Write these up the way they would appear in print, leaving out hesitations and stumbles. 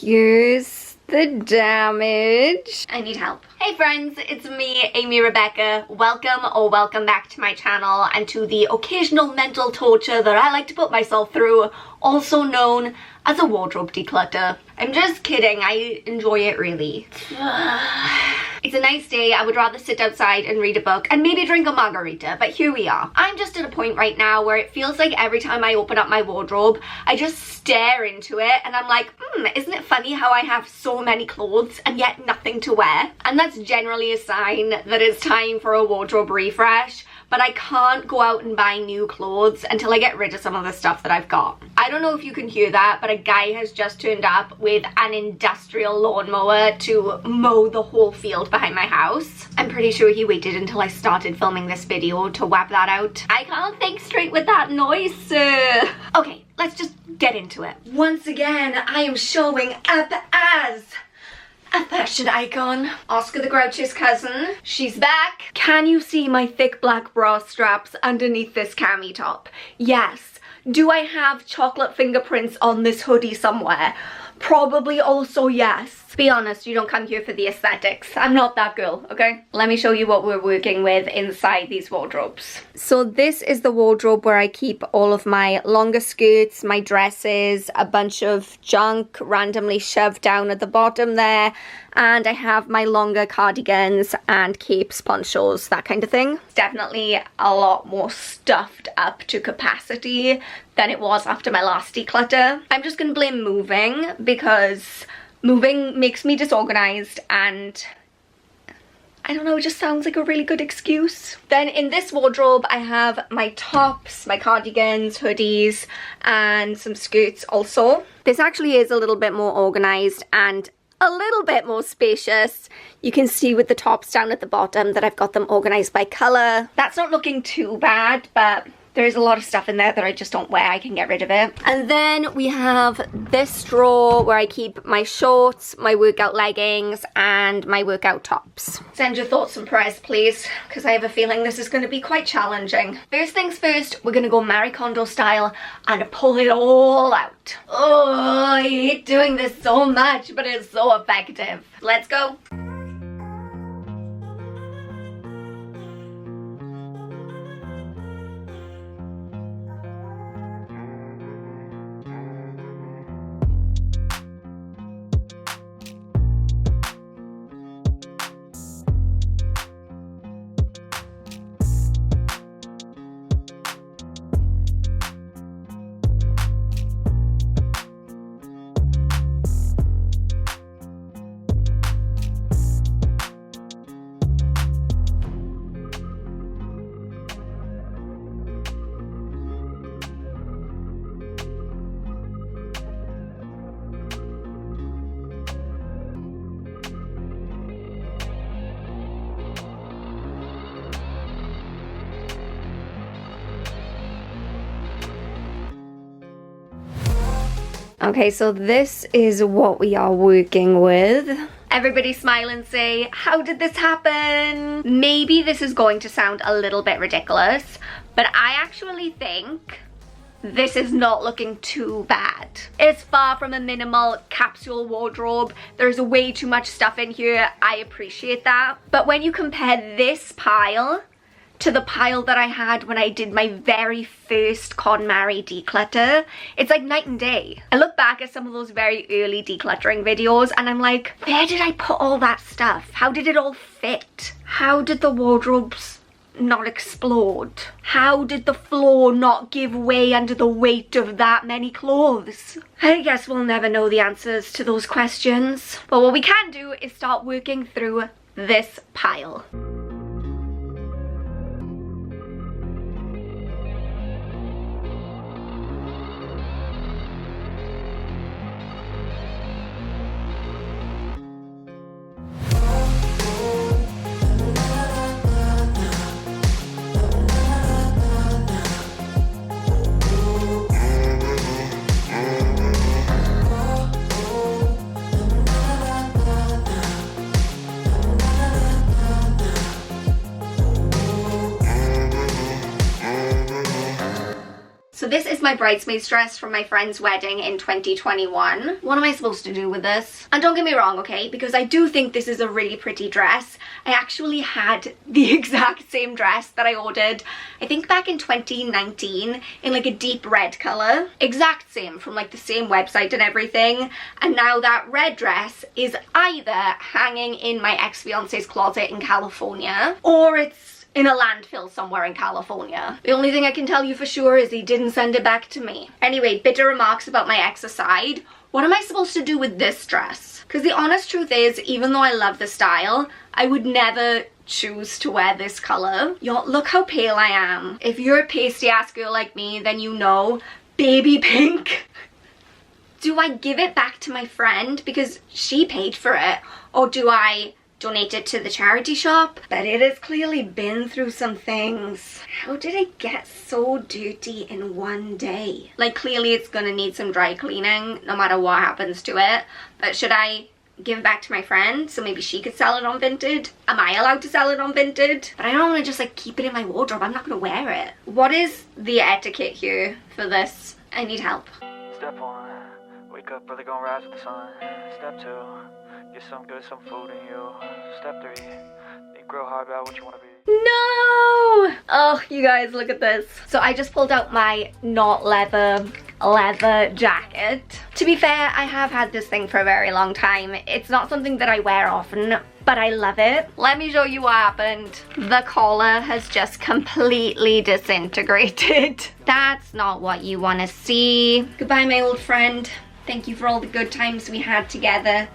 Here's the damage. I need help. Hey friends, it's me, Amy Rebecca. Welcome back to my channel and to the occasional mental torture that I like to put myself through, also known as a wardrobe declutter. I'm just kidding, I enjoy it really. It's a nice day. I would rather sit outside and read a book and maybe drink a margarita, but here we are. I'm just at a point right now where it feels like every time I open up my wardrobe, I just stare into it and I'm like, isn't it funny how I have so many clothes and yet nothing to wear? And that's generally a sign that it's time for a wardrobe refresh, but I can't go out and buy new clothes until I get rid of some of the stuff that I've got. I don't know if you can hear that, but a guy has just turned up with an industrial lawnmower to mow the whole field behind my house. I'm pretty sure he waited until I started filming this video to whap that out. I can't think straight with that noise, sir. Okay, let's just get into it. Once again, I am showing up as a fashion icon. Oscar the Grouch's cousin. She's back. Can you see my thick black bra straps underneath this cami top? Yes. Do I have chocolate fingerprints on this hoodie somewhere? Probably also yes. Be honest, you don't come here for the aesthetics. I'm not that girl, okay? Let me show you what we're working with inside these wardrobes. So this is the wardrobe where I keep all of my longer skirts, my dresses, a bunch of junk randomly shoved down at the bottom there, and I have my longer cardigans and capes, ponchos, that kind of thing. It's definitely a lot more stuffed up to capacity than it was after my last declutter. I'm just gonna blame moving because moving makes me disorganized and I don't know, it just sounds like a really good excuse. Then in this wardrobe I have my tops, my cardigans, hoodies, and some skirts also. This actually is a little bit more organized and a little bit more spacious. You can see with the tops down at the bottom that I've got them organized by color. That's not looking too bad, but there is a lot of stuff in there that I just don't wear. I can get rid of it. And then we have this drawer where I keep my shorts, my workout leggings, and my workout tops. Send your thoughts and prayers, please, because I have a feeling this is going to be quite challenging. First things first, we're going to go Marie Kondo style and pull it all out. Oh, I hate doing this so much, but it's so effective. Let's go. Okay, so this is what we are working with. Everybody smile and say, how did this happen? Maybe this is going to sound a little bit ridiculous, but I actually think this is not looking too bad. It's far from a minimal capsule wardrobe. There's way too much stuff in here. I appreciate that. But when you compare this pile to the pile that I had when I did my very first Konmari declutter, it's like night and day. I look back at some of those very early decluttering videos and I'm like, where did I put all that stuff? How did it all fit? How did the wardrobes not explode? How did the floor not give way under the weight of that many clothes? I guess we'll never know the answers to those questions. But what we can do is start working through this pile. is my bridesmaid's dress from my friend's wedding in 2021. What am I supposed to do with this? And don't get me wrong, okay, because I do think this is a really pretty dress. I actually had the exact same dress that I ordered, I think back in 2019, in like a deep red color. Exact same, from like the same website and everything. And now that red dress is either hanging in my ex-fiance's closet in California, or it's in a landfill somewhere in California. The only thing I can tell you for sure is he didn't send it back to me. Anyway, bitter remarks about my ex aside, what am I supposed to do with this dress? Because the honest truth is, even though I love the style, I would never choose to wear this color. Y'all, look how pale I am. If you're a pasty ass girl like me, then you know, baby pink. Do I give it back to my friend because she paid for it? Or do I donate it to the charity shop? But it has clearly been through some things. How did it get so dirty in one day? Like, clearly it's gonna need some dry cleaning no matter what happens to it. But should I give it back to my friend so maybe she could sell it on Vinted? Am I allowed to sell it on Vinted? But I don't want to just like keep it in my wardrobe. I'm not gonna wear it. What is the etiquette here for this? I need help. Step 1, wake up early, gonna rise with the sun. Step 2, get some good, some food in you. Step 3, think real hard about what you want to be. No! Oh, you guys, look at this. So I just pulled out my not leather jacket. To be fair, I have had this thing for a very long time. It's not something that I wear often, but I love it. Let me show you what happened. The collar has just completely disintegrated. That's not what you want to see. Goodbye, my old friend. Thank you for all the good times we had together.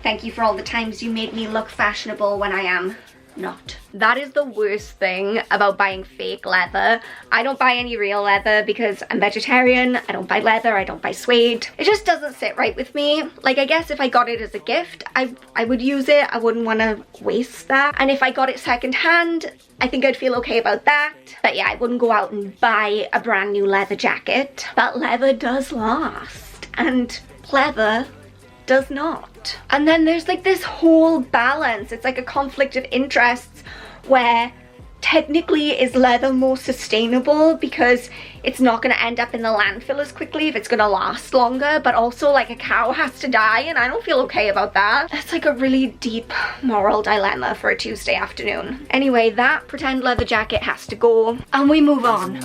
Thank you for all the times you made me look fashionable when I am not. That is the worst thing about buying fake leather. I don't buy any real leather because I'm vegetarian. I don't buy leather. I don't buy suede. It just doesn't sit right with me. Like, I guess if I got it as a gift, I would use it. I wouldn't want to waste that. And if I got it secondhand, I think I'd feel okay about that. But yeah, I wouldn't go out and buy a brand new leather jacket. But leather does last, and pleather does not. And then there's like this whole balance. It's like a conflict of interests where technically is leather more sustainable because it's not going to end up in the landfill as quickly if it's going to last longer, but also like a cow has to die and I don't feel okay about that. That's like a really deep moral dilemma for a Tuesday afternoon. Anyway, that pretend leather jacket has to go and we move on.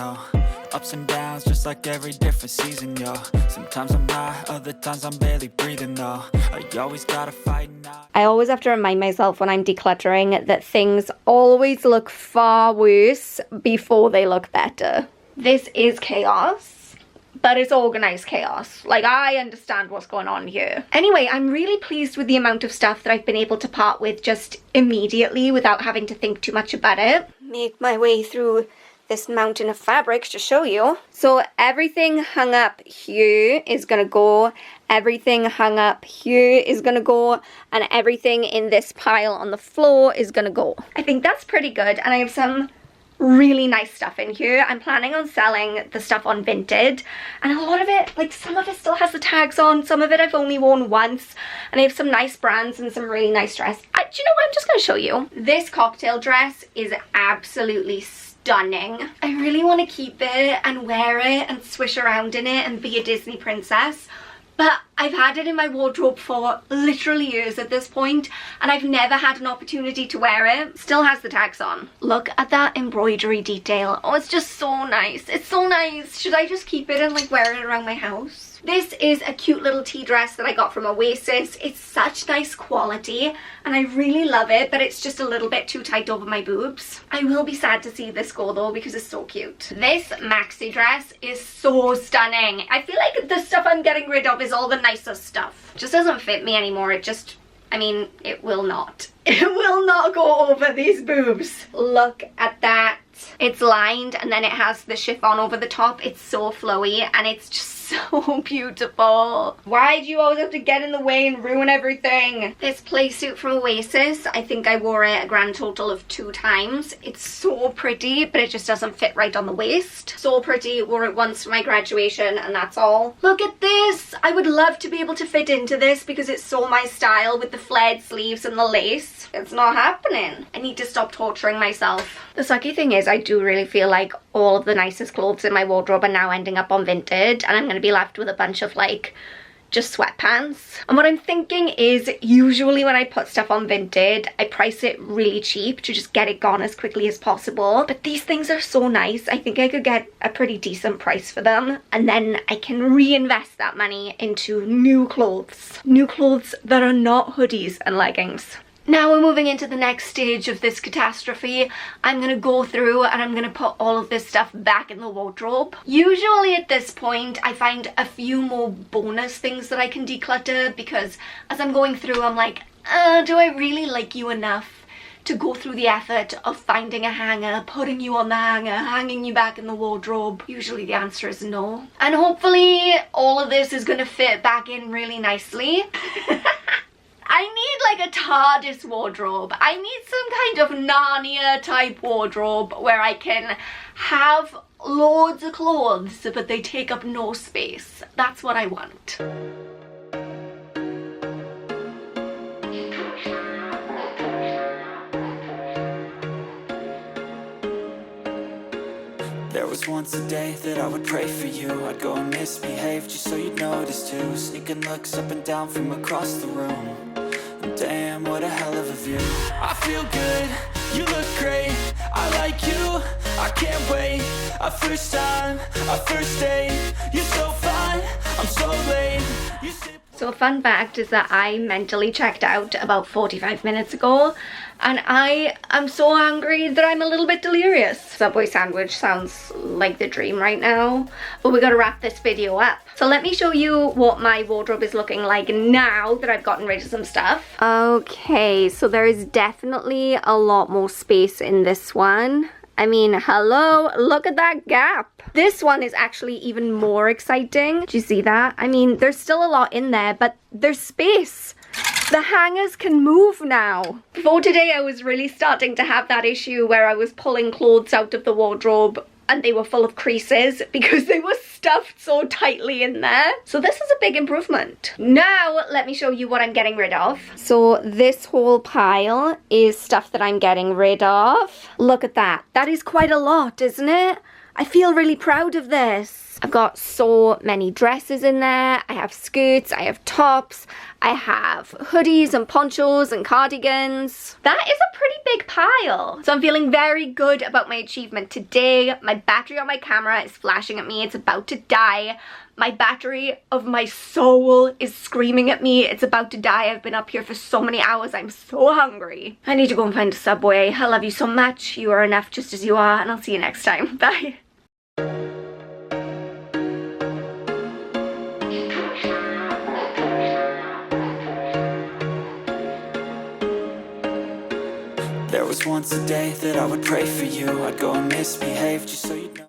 Ups and downs, just like every different season, yo. Sometimes I'm high, other times I'm barely breathing, though. You always gotta fight now. I always have to remind myself when I'm decluttering that things always look far worse before they look better. This is chaos, but it's organized chaos. Like, I understand what's going on here. Anyway, I'm really pleased with the amount of stuff that I've been able to part with just immediately without having to think too much about it. Make my way through this mountain of fabrics to show you. So everything hung up here is gonna go, everything hung up here is gonna go, and everything in this pile on the floor is gonna go. I think that's pretty good, and I have some really nice stuff in here. I'm planning on selling the stuff on Vinted, and a lot of it, like some of it still has the tags on, some of it I've only worn once, and I have some nice brands and some really nice dress. Do you know what? I'm just gonna show you. This cocktail dress is absolutely stunning. I really want to keep it and wear it and swish around in it and be a Disney princess, but I've had it in my wardrobe for literally years at this point and I've never had an opportunity to wear it. Still has the tags on. Look at that embroidery detail. Oh, it's just so nice. It's so nice. Should I just keep it and like wear it around my house? This is a cute little tea dress that I got from Oasis. It's such nice quality and I really love it, but it's just a little bit too tight over my boobs. I will be sad to see this go though because it's so cute. This maxi dress is so stunning. I feel like the stuff I'm getting rid of is all the nicer stuff. It just doesn't fit me anymore. It just, I mean, it will not. It will not go over these boobs. Look at that. It's lined and then it has the chiffon over the top. It's so flowy and it's just so beautiful. Why do you always have to get in the way and ruin everything? This playsuit from Oasis, I think I wore it a grand total of 2 times. It's so pretty, but it just doesn't fit right on the waist. So pretty, wore it once for my graduation and that's all. Look at this. I would love to be able to fit into this because it's so my style with the flared sleeves and the lace. It's not happening. I need to stop torturing myself. The sucky thing is I do really feel like all of the nicest clothes in my wardrobe are now ending up on Vinted, and I'm going to be left with a bunch of like just sweatpants. And what I'm thinking is, usually when I put stuff on Vinted, I price it really cheap to just get it gone as quickly as possible. But these things are so nice, I think I could get a pretty decent price for them, and then I can reinvest that money into new clothes. New clothes that are not hoodies and leggings. Now we're moving into the next stage of this catastrophe. I'm gonna go through and I'm gonna put all of this stuff back in the wardrobe. Usually at this point, I find a few more bonus things that I can declutter, because as I'm going through, I'm like, do I really like you enough to go through the effort of finding a hanger, putting you on the hanger, hanging you back in the wardrobe? Usually the answer is no. And hopefully all of this is gonna fit back in really nicely. I need like a TARDIS wardrobe. I need some kind of Narnia type wardrobe where I can have loads of clothes but they take up no space. That's what I want. There was once a day that I would pray for you. I'd go and misbehave just so you'd notice too. Sneaking looks up and down from across the room. And damn, what a hell of a view. I feel good, you look great, I like you, I can't wait. A first time, a first date, you're so fine, I'm so late. So a fun fact is that I mentally checked out about 45 minutes ago, and I am so hungry that I'm a little bit delirious. Subway sandwich sounds like the dream right now, but we gotta wrap this video up. So let me show you what my wardrobe is looking like now that I've gotten rid of some stuff. Okay, so there is definitely a lot more space in this one. I mean, hello, look at that gap. This one is actually even more exciting. Do you see that? I mean, there's still a lot in there, but there's space. The hangers can move now. Before today, I was really starting to have that issue where I was pulling clothes out of the wardrobe and they were full of creases because they were stuffed so tightly in there. So this is a big improvement. Now, let me show you what I'm getting rid of. So this whole pile is stuff that I'm getting rid of. Look at that. That is quite a lot, isn't it? I feel really proud of this. I've got so many dresses in there. I have skirts, I have tops, I have hoodies and ponchos and cardigans. That is a pretty big pile. So I'm feeling very good about my achievement today. My battery on my camera is flashing at me. It's about to die. My battery of my soul is screaming at me. It's about to die. I've been up here for so many hours. I'm so hungry. I need to go and find a Subway. I love you so much. You are enough just as you are, and I'll see you next time. Bye. There was once a day that I would pray for you. I'd go and misbehave just so you'd know.